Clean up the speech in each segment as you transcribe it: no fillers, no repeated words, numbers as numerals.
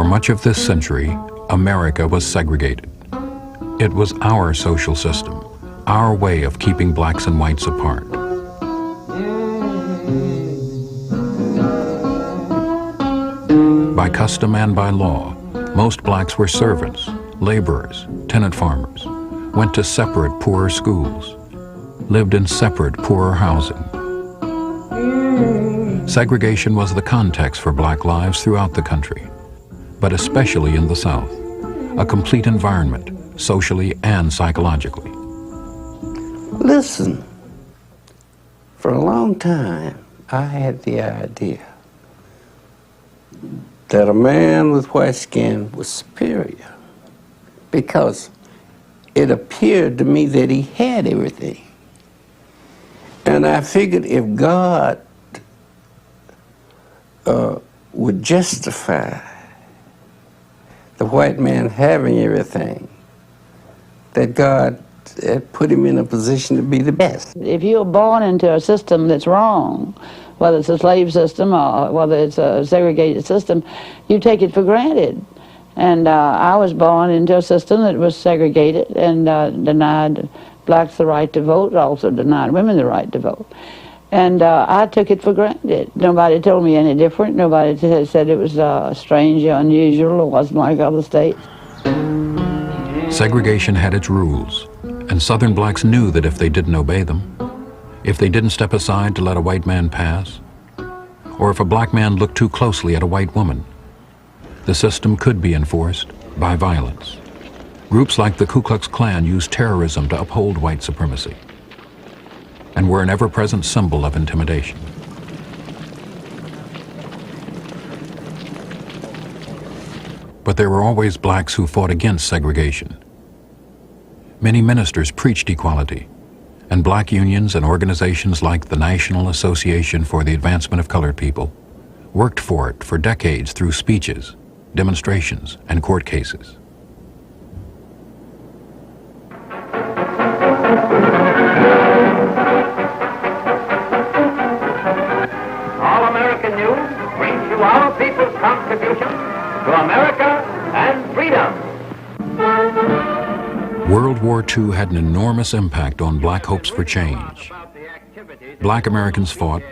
much of this century, America was segregated. It was our social system, our way of keeping blacks and whites apart. By custom and by law, most blacks were servants, laborers, tenant farmers, went to separate poorer schools, lived in separate poorer housing. Segregation was the context for black lives throughout the country, but especially in the South, a complete environment, socially and psychologically. Listen, for a long time, I had the idea that a man with white skin was superior because it appeared to me that he had everything. And I figured if God would justify the white man having everything, that God had put him in a position to be the best. If you're born into a system that's wrong, whether it's a slave system or whether it's a segregated system, you take it for granted. And I was born into a system that was segregated and denied blacks the right to vote, also denied women the right to vote. And I took it for granted. Nobody told me any different. Nobody said it was strange or unusual or wasn't like other states. Segregation had its rules, and Southern blacks knew that if they didn't obey them, if they didn't step aside to let a white man pass, or if a black man looked too closely at a white woman, the system could be enforced by violence. Groups like the Ku Klux Klan used terrorism to uphold white supremacy and were an ever-present symbol of intimidation. But there were always blacks who fought against segregation. Many ministers preached equality, and black unions and organizations like the National Association for the Advancement of Colored People worked for it for decades through speeches, demonstrations, and court cases. All-American News brings you our people's contribution to America and freedom. World War II had an enormous impact on black hopes for change. Black Americans fought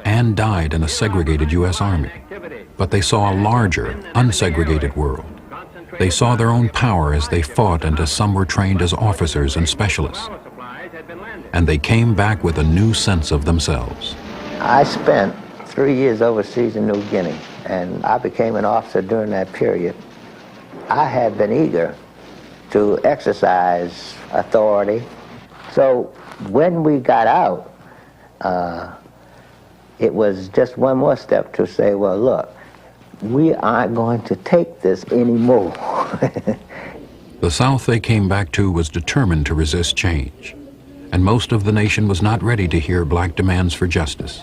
and died in a segregated U.S. Army, but they saw a larger, unsegregated world. They saw their own power as they fought and as some were trained as officers and specialists. And they came back with a new sense of themselves. I spent 3 years overseas in New Guinea, and I became an officer during that period. I had been eager to exercise authority. So when we got out, it was just one more step to say, well, look, we aren't going to take this anymore. The South they came back to was determined to resist change, and most of the nation was not ready to hear black demands for justice.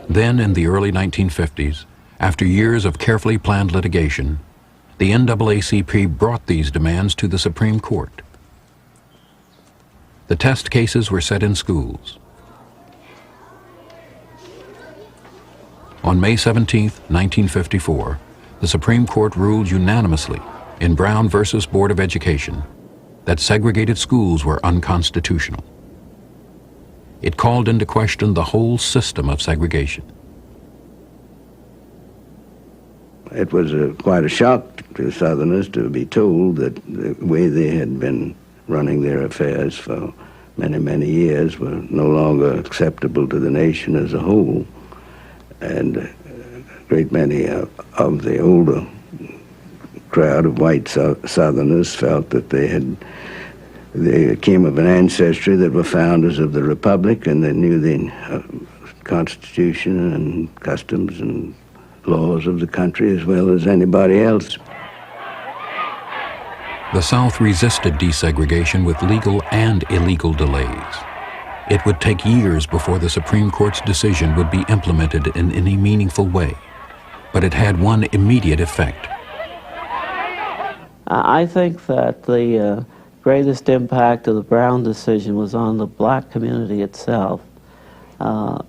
Then, in the early 1950s, after years of carefully planned litigation, the NAACP brought these demands to the Supreme Court. The test cases were set in schools. On May 17, 1954, the Supreme Court ruled unanimously in Brown versus Board of Education that segregated schools were unconstitutional. It called into question the whole system of segregation. It was quite a shock to Southerners to be told that the way they had been running their affairs for many, many years were no longer acceptable to the nation as a whole. And a great many of the older crowd of white Southerners felt that they came of an ancestry that were founders of the Republic, and they knew the Constitution and customs and laws of the country as well as anybody else. The South resisted desegregation with legal and illegal delays. It would take years before the Supreme Court's decision would be implemented in any meaningful way, but it had one immediate effect. I think that the greatest impact of the Brown decision was on the black community itself.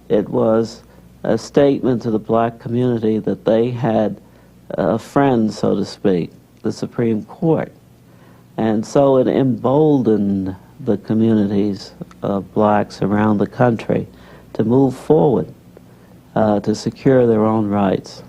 It was a statement to the black community that they had a friend, so to speak, the Supreme Court. And so it emboldened the communities of blacks around the country to move forward to secure their own rights.